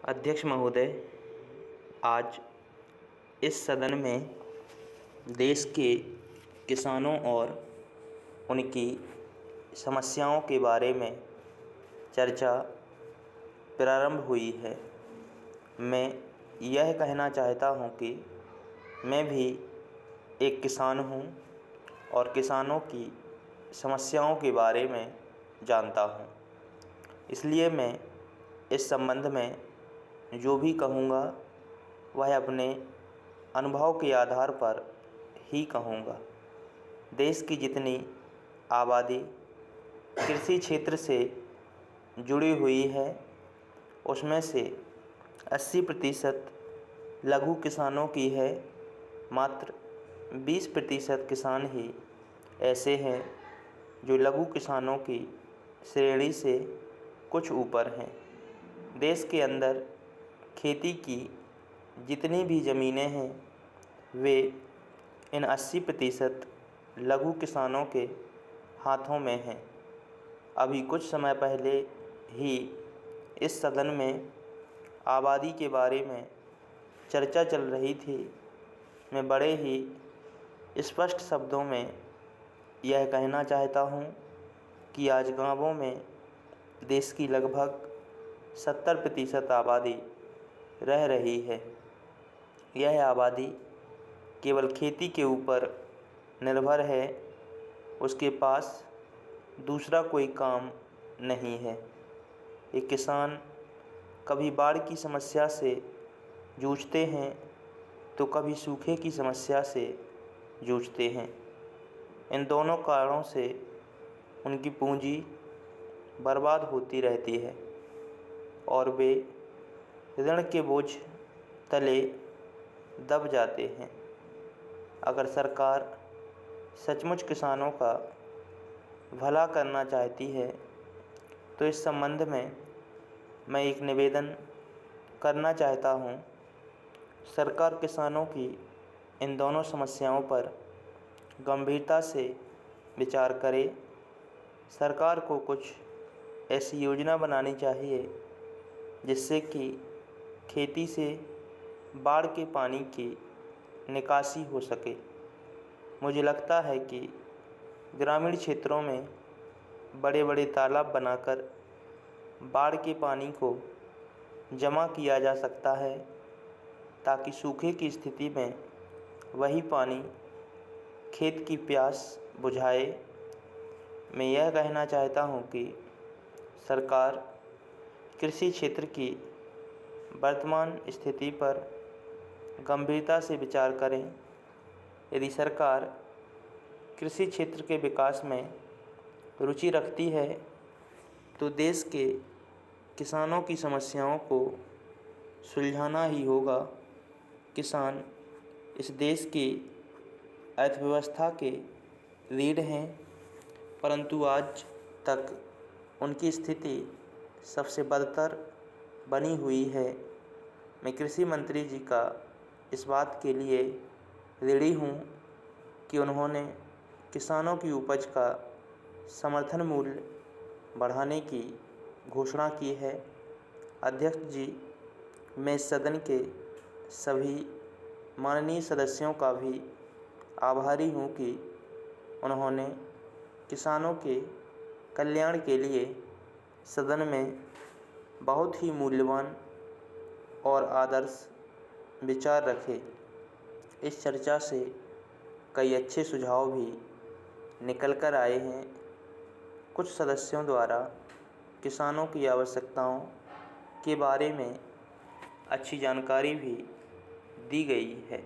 अध्यक्ष महोदय, आज इस सदन में देश के किसानों और उनकी समस्याओं के बारे में चर्चा प्रारंभ हुई है। मैं यह कहना चाहता हूं कि मैं भी एक किसान हूं और किसानों की समस्याओं के बारे में जानता हूं। इसलिए मैं इस संबंध में जो भी कहूँगा वह अपने अनुभव के आधार पर ही कहूँगा। देश की जितनी आबादी कृषि क्षेत्र से जुड़ी हुई है, उसमें से 80% लघु किसानों की है। मात्र 20% किसान ही ऐसे हैं जो लघु किसानों की श्रेणी से कुछ ऊपर हैं। देश के अंदर खेती की जितनी भी ज़मीनें हैं वे इन 80% लघु किसानों के हाथों में हैं। अभी कुछ समय पहले ही इस सदन में आबादी के बारे में चर्चा चल रही थी। मैं बड़े ही स्पष्ट शब्दों में यह कहना चाहता हूँ कि आज गाँवों में देश की लगभग 70% आबादी रह रही है। यह आबादी केवल खेती के ऊपर निर्भर है, उसके पास दूसरा कोई काम नहीं है। एक किसान कभी बाढ़ की समस्या से जूझते हैं तो कभी सूखे की समस्या से जूझते हैं। इन दोनों कारणों से उनकी पूंजी बर्बाद होती रहती है और वे ऋण के बोझ तले दब जाते हैं। अगर सरकार सचमुच किसानों का भला करना चाहती है तो इस संबंध में मैं एक निवेदन करना चाहता हूँ। सरकार किसानों की इन दोनों समस्याओं पर गंभीरता से विचार करे। सरकार को कुछ ऐसी योजना बनानी चाहिए जिससे कि खेती से बाढ़ के पानी की निकासी हो सके। मुझे लगता है कि ग्रामीण क्षेत्रों में बड़े बड़े तालाब बनाकर बाढ़ के पानी को जमा किया जा सकता है ताकि सूखे की स्थिति में वही पानी खेत की प्यास बुझाए। मैं यह कहना चाहता हूँ कि सरकार कृषि क्षेत्र की वर्तमान स्थिति पर गंभीरता से विचार करें। यदि सरकार कृषि क्षेत्र के विकास में रुचि रखती है तो देश के किसानों की समस्याओं को सुलझाना ही होगा। किसान इस देश की अर्थव्यवस्था के रीढ़ हैं, परंतु आज तक उनकी स्थिति सबसे बदतर बनी हुई है। मैं कृषि मंत्री जी का इस बात के लिए ऋणी हूँ कि उन्होंने किसानों की उपज का समर्थन मूल्य बढ़ाने की घोषणा की है। अध्यक्ष जी, मैं इस सदन के सभी माननीय सदस्यों का भी आभारी हूँ कि उन्होंने किसानों के कल्याण के लिए सदन में बहुत ही मूल्यवान और आदर्श विचार रखे। इस चर्चा से कई अच्छे सुझाव भी निकल कर आए हैं। कुछ सदस्यों द्वारा किसानों की आवश्यकताओं के बारे में अच्छी जानकारी भी दी गई है।